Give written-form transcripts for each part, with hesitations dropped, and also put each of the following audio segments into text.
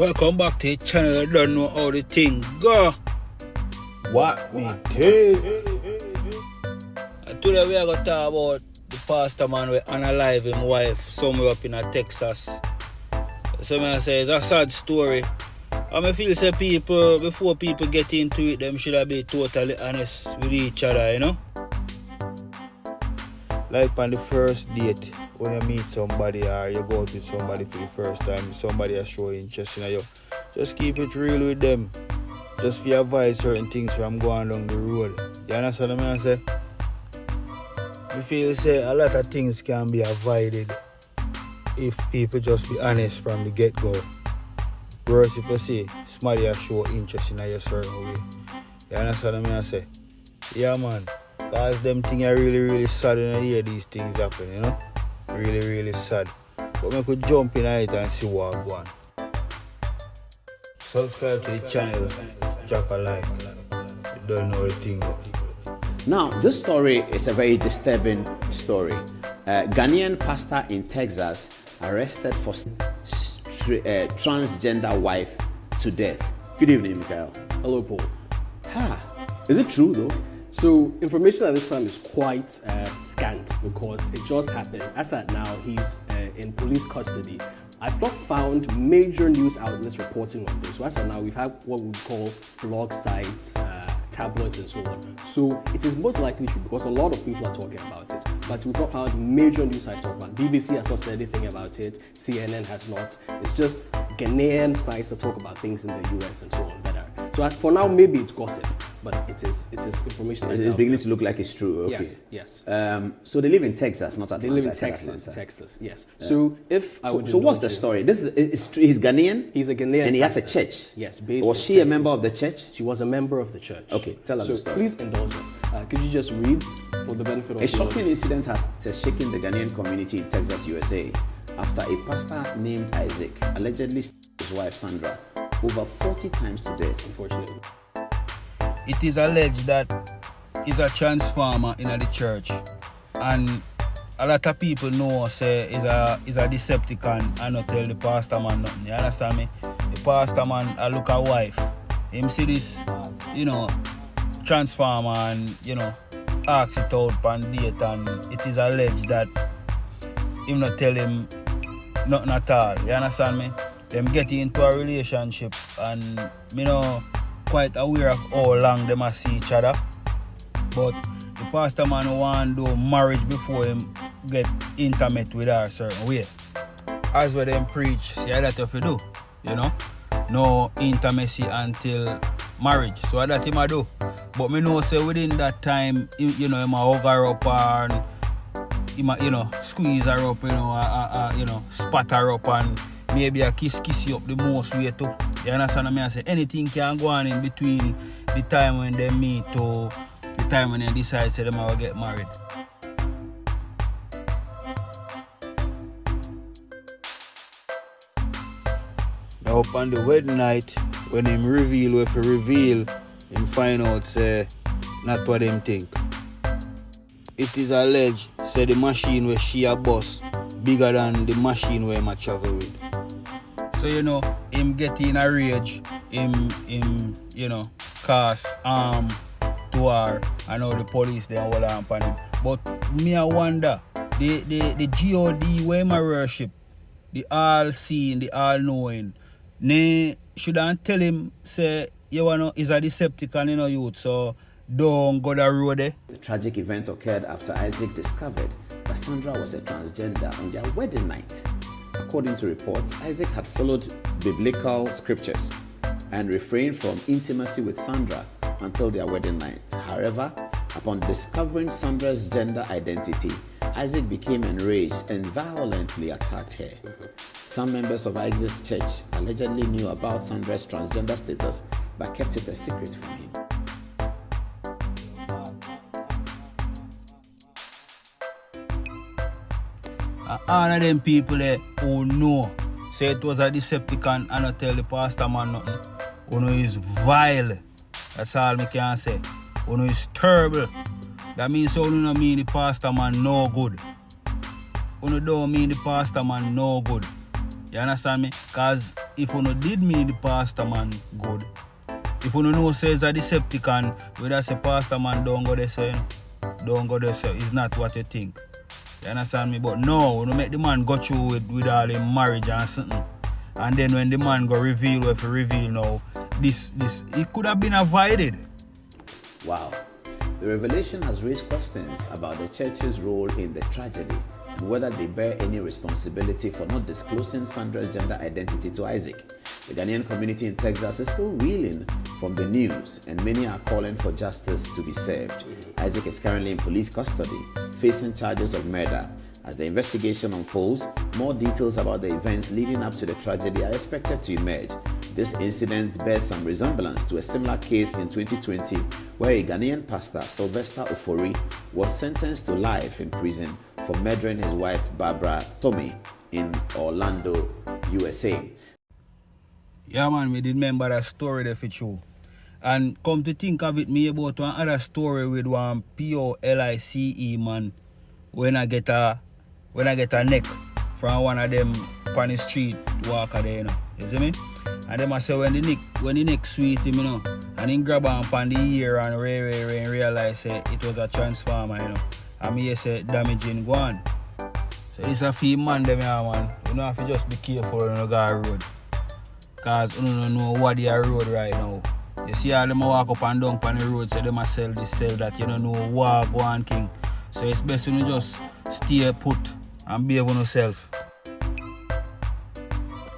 Welcome back to the channel. I don't know how the thing go. What me take? Today we are going to talk about the pastor man with unalive his wife somewhere up in Texas. So I say it's a sad story. And I feel say people, before people get into it, them should be totally honest with each other, you know? Like on the first date, when you meet somebody or you go out with somebody for the first time, somebody is showing interest in you, just keep it real with them. Just for avoid certain things from going down the road. You understand what I say? I feel say a lot of things can be avoided if people just be honest from the get-go. Whereas if you see somebody is show interest in you a certain way. You understand what I say? Yeah, man. Because them things are really sad when I hear these things happen, you know? Really sad. But I could jump in it and see what I want. Subscribe to the channel, drop a like. You don't know the thing. Now, this story is a very disturbing story. Ghanaian pastor in Texas arrested for transgender wife to death. Good evening, Michael. Hello, Paul. Is it true though? So information at this time is quite scant because it just happened. As at now, he's in police custody. I've not found major news outlets reporting on this. So as at now, we've had what we call blog sites, tabloids and so on. So it is most likely true because a lot of people are talking about it. But we've not found major news sites talking about it. BBC has not said anything about it. CNN has not. It's just Ghanaian sites that talk about things in the US and so on. So for now, maybe it's gossip, but it is information. It's beginning to look like it's true. Okay. Yes. So they live in Texas, not Atlanta. They live in Texas. Yes. So if I would. So what's the story? He's Ghanaian. He's a Ghanaian. And he has a church. Yes. Was she a member of the church? She was a member of the church. Okay. Tell us the story. Please indulge us. Could you just read for the benefit of a shocking incident has shaken the Ghanaian community in Texas, USA, after a pastor named Isaac allegedly stabbed his wife Sandra over 40 times to death. Unfortunately. It is alleged that he's a transformer in the church, and a lot of people know say he's a Decepticon and not tell the pastor man nothing. You understand me? The pastor man I look at wife. Him see this, transformer and ask it out on date, and it is alleged that him not tell him nothing at all. You understand me? Them get into a relationship and quite aware of how long they must see each other. But the pastor man want to do marriage before him get intimate with her a certain way. As what them preach, see that if you do, no intimacy until marriage. So that him a do. But me know say within that time, him a hug her up and him a, squeeze her up, spat her up and maybe a kiss you up the most way too. You understand what I say? Anything can go on in between the time when they meet to the time when they decide say they will get married. Now up on the wedding night, when him reveal what he reveal, him find out say not what him think. It is alleged say the machine where she a bus bigger than the machine where him a travel with. So him get in a rage, him cast arm to her, and now the police they hold on upon him. But me I wonder, the God where my worship, the all seeing, the all knowing, they shouldn't tell him say is a Decepticon youth, so don't go the road there. The tragic event occurred after Isaac discovered that Sandra was a transgender on their wedding night. According to reports, Isaac had followed biblical scriptures and refrained from intimacy with Sandra until their wedding night. However, upon discovering Sandra's gender identity, Isaac became enraged and violently attacked her. Some members of Isaac's church allegedly knew about Sandra's transgender status but kept it a secret from him. All of them people there who know say it was a Decepticon and not tell the pastor man nothing. Uno is vile. That's all I can say. Uno is terrible. That means so uno mean the pastor man no good. Uno don't mean the pastor man no good. You understand me? Because if you no did me the pastor man good, if you no know says a Decepticon, whether say pastor man don't go there say, don't go there say, it's not what you think. You understand me? But no, you make the man go through with all the marriage and something. And then when the man go reveal what he reveal now, this it could have been avoided. Wow. The revelation has raised questions about the church's role in the tragedy and whether they bear any responsibility for not disclosing Sandra's gender identity to Isaac. The Ghanaian community in Texas is still reeling from the news, and many are calling for justice to be served. Isaac is currently in police custody, facing charges of murder. As the investigation unfolds, more details about the events leading up to the tragedy are expected to emerge. This incident bears some resemblance to a similar case in 2020 where a Ghanaian pastor, Sylvester Ofori, was sentenced to life in prison for murdering his wife, Barbara Tomei, in Orlando, USA. Yeah man, we did remember that story there for you. And come to think of it, me about one other story with one POLICE man when I get a neck from one of them on the street walker there, you know. You see me? And them I say when the neck sweet him, you know, and he grab on upon the ear and realize say it was a transformer, you know. And me say damaging go on. So this a few man them here, man. You know have to just be careful when you go road. Cause you don't know what they are road right now. You see all them walk up and down on the road, say them a sell this, sell that, you don't know what go on king. So it's best you just stay put and behave on yourself.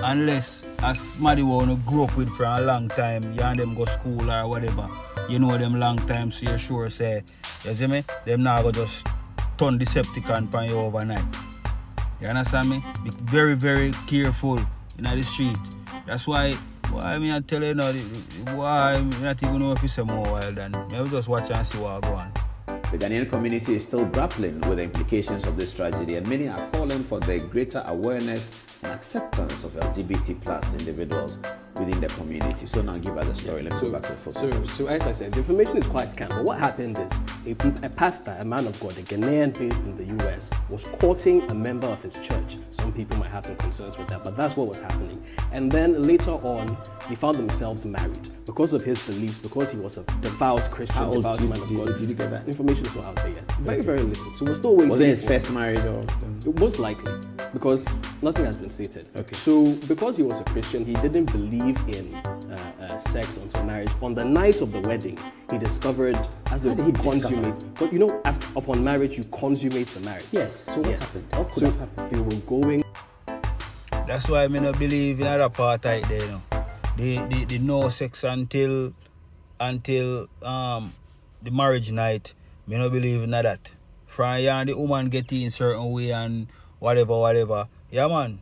Unless as somebody who you grow up with for a long time, you and them go school or whatever, you know them long time, so you sure say, you see me? Them now go just turn Decepticon on you overnight. You understand me? Be very, very careful in the street. That's why I mean I tell you now, why I not even know if it's a more wild than maybe just watch and see what go on. The Ghanaian community is still grappling with the implications of this tragedy, and many are calling for the greater awareness and acceptance of LGBT plus individuals within the community. So now give us the story. Let's go back to the first. So as I said, the information is quite scant, but what happened is a pastor, a man of God, a Ghanaian based in the US, was courting a member of his church. Some people might have some concerns with that, but that's what was happening. And then later on, they found themselves married because of his beliefs, because he was a devout Christian, devout man of God. Did you get that? Information is not out there yet. Very, very little. So we're still waiting. Was it his first marriage or? Most likely, because nothing has been stated. Okay. So because he was a Christian, he didn't believe in sex until marriage. On the night of the wedding, he discovered as the consummate. But you know, upon marriage, you consummate the marriage. Yes. So what happened? How could that happen? They were going. That's why I don't believe in other part right there, you know. They no sex until the marriage night. I don't believe in that. From you and the woman get in certain way and whatever. Yeah man,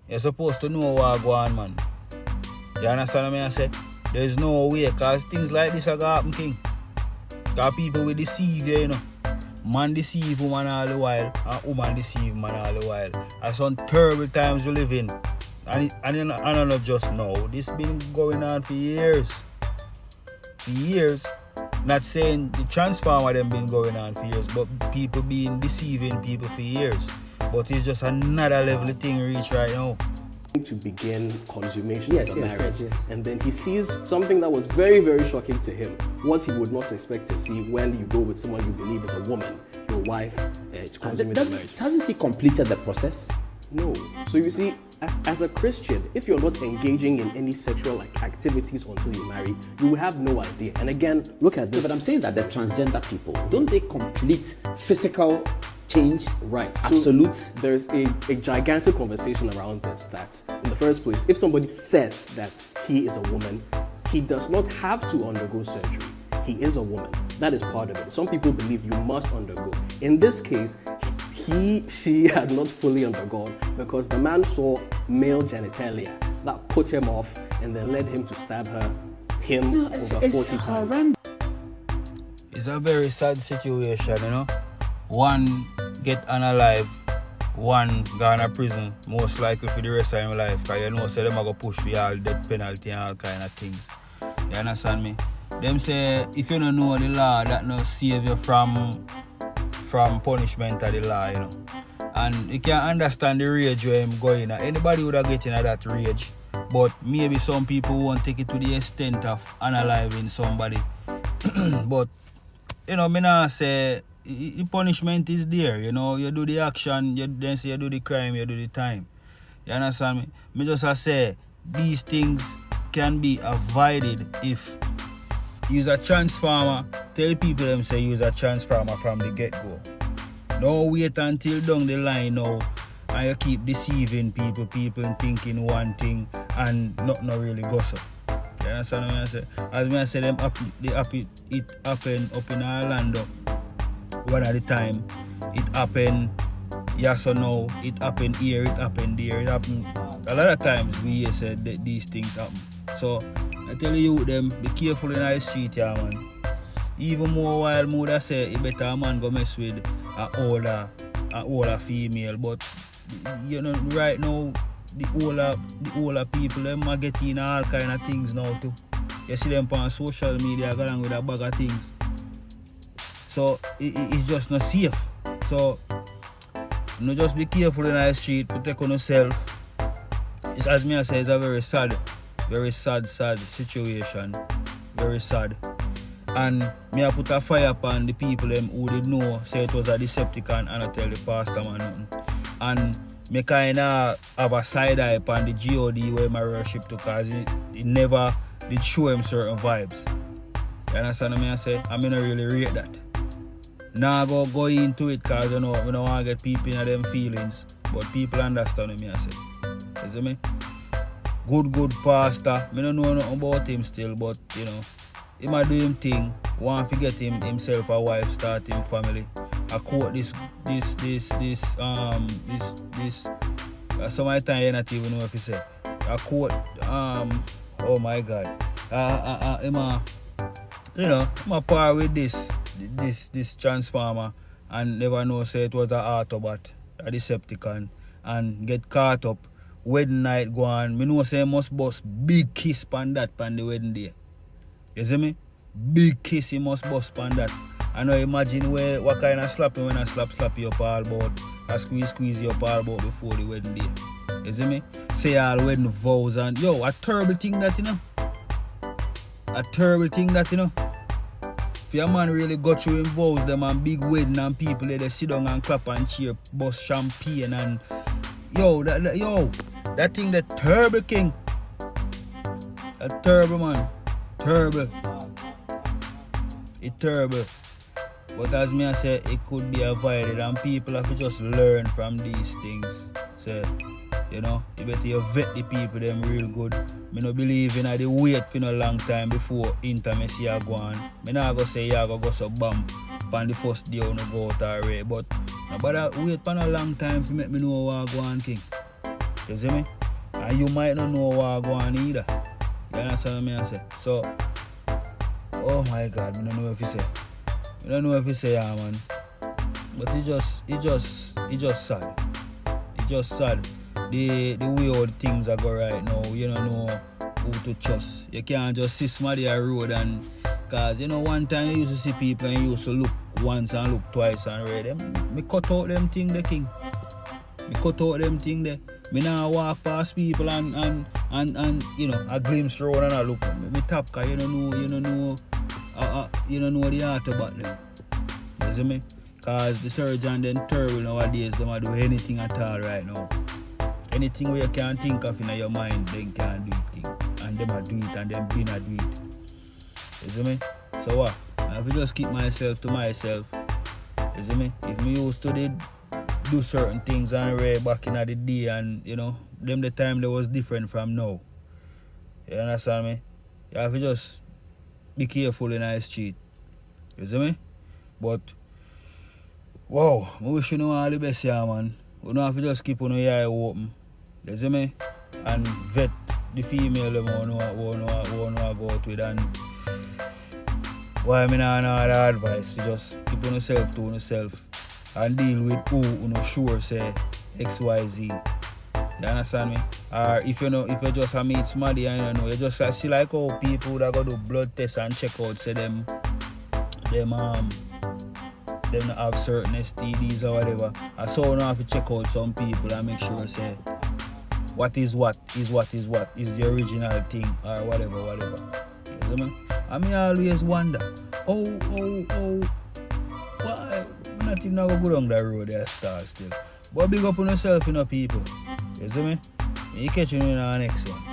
you're supposed to know what go on, man. You understand what I say? There's no way, cause things like this are gonna happen, king. Cause people will deceive you, you know. Man deceive woman all the while, and woman deceive man all the while. And some terrible times you live in. And not just now. This been going on for years. For years. Not saying the transformer them been going on for years, but people being deceiving people for years. But it's just another level of thing reach right now. To begin consummation of the marriage. Yes. And then he sees something that was very, very shocking to him. What he would not expect to see when you go with someone you believe is a woman, your wife, to consummate the marriage. Hasn't he completed the process? No. So you see, as a Christian, if you're not engaging in any sexual activities until you marry, you will have no idea. And again, look at this. No, but I'm saying that the transgender people, don't they complete physical change? Right. Absolute. So there's a gigantic conversation around this that, in the first place, if somebody says that he is a woman, he does not have to undergo surgery. He is a woman. That is part of it. Some people believe you must undergo. In this case, she had not fully undergone because the man saw male genitalia that put him off and then led him to stab him over 40 times. It's a very sad situation, you know. One get unalive, one gone to prison, most likely for the rest of his life, because you know, so them are going to push for all death penalty and all kind of things. You understand me? Them say, if you don't know the law, that no save you from punishment of the law, you know. And you can understand the rage where I'm going. Anybody would have get in that rage But maybe some people won't take it to the extent of unaliving somebody. But, you know, me nah say the punishment is there, you know. You do the action, then say you do the crime, you do the time. You understand me? Me just say these things can be avoided if use a transformer. Tell people them say use a transformer from the get-go. Don't wait until down the line now and you keep deceiving people thinking one thing and nothing really goes up. You understand what I say? As me I say them it happen up in Orlando one at a time. It happen yes or no, it happen here, it happen there, it happen a lot of times we said that these things happen. So I tell you them be careful in the street, yeah man. Even more while mother say it better a man go mess with a older female, but you know right now the older people them are getting all kind of things now too. You see them on social media go along with a bag of things. So it's just not safe. So no just be careful in the street, protect on yourself. It's, as me I say, it's a very sad situation. Very sad. And me I put a fire upon the people them who did know say it was a Decepticon and I tell the pastor man nothing. And me kinda have a side eye upon the God where my worship to cause it never did show him certain vibes. You understand what I say? I mean I really rate that. Now go into it cause you know we don't want to get people in them feelings. But people understand what I say. You see me? Good pastor. I don't know nothing about him still, but you know, he might do him thing. Want to get himself a wife, start him family. I quote this some of the time you not even know if he say. I quote oh my God. You know, I'm a par with this transformer and never know say it was a Autobot, a Decepticon, and get caught up. Wedding night go on. Me know say I must bust big kiss pan that pan the wedding day. You see me? Big kiss he must bust pan that. I know imagine what kind of slapping when I slap you up all about. I squeeze you up all about before the wedding day. You see me? Say all wedding vows and yo, a terrible thing that you know. A terrible thing that you know. If your man really got through him vows them and big wedding and people they sit down and clap and cheer, bust champagne and that thing, that terrible king. A terrible man. Terrible. It's terrible. But as me I say, it could be avoided and people have to just learn from these things. So, you know, you better you vet the people them real good. Me no believe in the wait for no long time before intimacy are go on. Me not go say you go so bam on the first day when you go out already. But nobody wait for a long time to make me know what go on king. You see me? And you might not know what go on either. You understand what I say? So, oh my God, I don't know if you say. I don't know if you say yeah man. But it's just sad. It's just sad. The way all the things are go right now, you don't know who to trust. You can't just see somebody on the road and cause you know one time you used to see people and you used to look once and look twice and read them. Me cut out them thing the king. Me cut out them thing there. Me now walk past people and you know a glimpse road and I look. Me tap cause you don't know the art about them. You see me? Cause the surgeon then terrible nowadays, them do anything at all right now. Anything where you can think of in your mind, then can do it thing. And them a do it and them been a do it. You see me? So what? I have to just keep myself to myself. You see me? If me used to do certain things and read back in the day and you know, them the time that was different from now. You understand me? You have to just be careful in the street. You see me? But wow, I wish you know all the best here man. We don't have to just keep on your eye open. You see me? And vet the female them who wanna go out with and why me not know the advice. You just keep on yourself to yourself and deal with who you know sure say XYZ. You understand me? Or if you just meet somebody and you know, you just see like how people that go do blood tests and check out say them not have certain STDs or whatever. I saw now have to check out some people and make sure say what is what is the original thing or whatever. You see me? I mean, I always wonder, why not even go down that road there start still. But big up on yourself, people. You see me? You catch you in our next one.